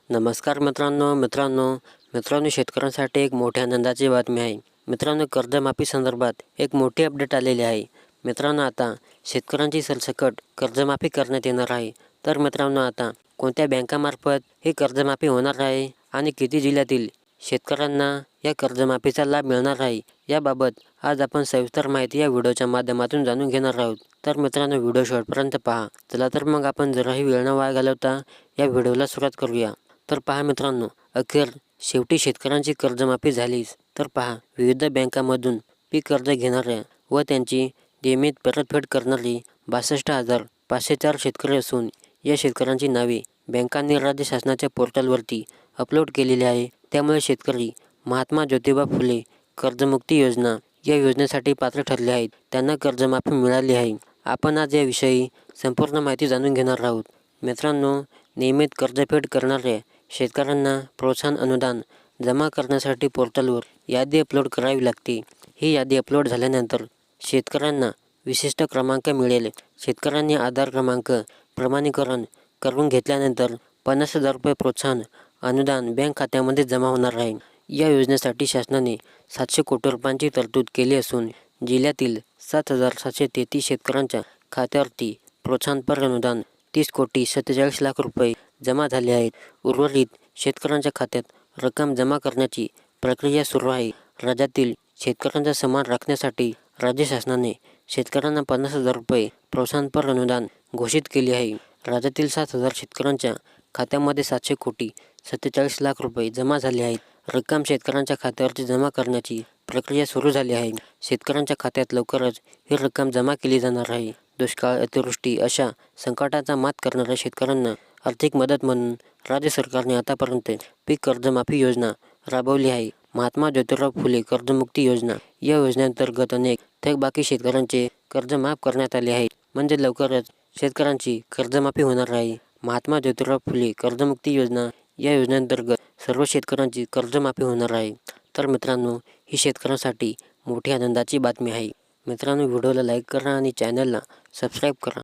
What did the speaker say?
नमस्कार मित्रांनो शेतकऱ्यांसाठी एक मोठ्या आनंदाची बातमी आहे। मित्रांनो, कर्जमाफी संदर्भात एक मोठी अपडेट आलेली आहे। मित्रांनो, आता शेतकऱ्यांची सरसकट कर्जमाफी करण्यात येणार आहे। तर मित्रांनो, आता कोणत्या बँकामार्फत ही कर्जमाफी होणार आहे आणि किती जिल्ह्यातील शेतकऱ्यांना या कर्जमाफीचा लाभ मिळणार आहे, याबाबत आज आपण सविस्तर माहिती या व्हिडिओच्या माध्यमातून जाणून घेणार आहोत। तर मित्रांनो, व्हिडिओ शेवटपर्यंत पहा। चला तर मग आपण जराही वेळ न वाया घालवता या व्हिडिओला सुरुवात करूया। तर पहा मित्रांनो, अखेर शेवटी शेतकऱ्यांची कर्जमाफी झालीच। तर पहा, विविध बँकांमधून पीक कर्ज घेणाऱ्या व त्यांची नियमित परतफेड करणारी 62,504 शेतकरी असून या शेतकऱ्यांची नावे बँकांनी राज्य शासनाच्या पोर्टलवरती अपलोड केलेली आहे। त्यामुळे शेतकरी महात्मा ज्योतिबा फुले कर्जमुक्ती योजना या योजनेसाठी पात्र ठरले आहेत, त्यांना कर्जमाफी मिळाली आहे। आपण आज याविषयी संपूर्ण माहिती जाणून घेणार आहोत। मित्रांनो, नियमित कर्जफेड करणाऱ्या शेतकऱ्यांना प्रोत्साहन अनुदान जमा करण्यासाठी पोर्टलवर यादी अपलोड करावी लागते। ही यादी अपलोड झाल्यानंतर शेतकऱ्यांना विशिष्ट क्रमांक मिळेल। शेतकऱ्यांनी आधार क्रमांक प्रमाणीकरण करून घेतल्यानंतर 50,000 रुपये प्रोत्साहन अनुदान बँक खात्यामध्ये जमा होणार आहे। या योजनेसाठी शासनाने 700 कोटी रुपयांची तरतूद केली असून जिल्ह्यातील 7,733 शेतकऱ्यांच्या खात्यावरती प्रोत्साहनपर अनुदान 30,47,00,000 रुपये जमा झाले आहेत। उर्वरित शेतकऱ्यांच्या खात्यात रक्कम जमा करण्याची प्रक्रिया सुरू आहे। राज्यातील शेतकऱ्यांचा सन्मान राखण्यासाठी राज्य शासनाने शेतकऱ्यांना 50,000 रुपये प्रोत्साहनपर अनुदान घोषित केले आहे। राज्यातील 7,000 शेतकऱ्यांच्या खात्यामध्ये 700,47,00,000 रुपये जमा झाले आहेत। रक्कम शेतकऱ्यांच्या खात्यावरती जमा करण्याची प्रक्रिया सुरू झाली आहे। शेतकऱ्यांच्या खात्यात लवकरच ही रक्कम जमा केली जाणार आहे। दुष्काळ, अतिवृष्टी अशा संकटाचा मात करणाऱ्या शेतकऱ्यांना आर्थिक मदत म्हणून राज्य सरकारने आतापर्यंत पीक कर्जमाफी योजना राबवली आहे। महात्मा ज्योतिराव फुले कर्जमुक्ती योजना या योजनेअंतर्गत अनेक थकबाकी शेतकऱ्यांचे कर्ज माफ करण्यात आले आहे। म्हणजे लवकरच शेतकऱ्यांची कर्जमाफी होणार आहे। महात्मा ज्योतिराव फुले कर्जमुक्ती योजना या योजनेअंतर्गत सर्व शेतकऱ्यांची कर्जमाफी होणार आहे। तर मित्रांनो, ही शेतकऱ्यांसाठी मोठी आनंदाची बातमी आहे। मित्रांनो, व्हिडिओला लाईक करा आणि चॅनलला सबस्क्राईब करा।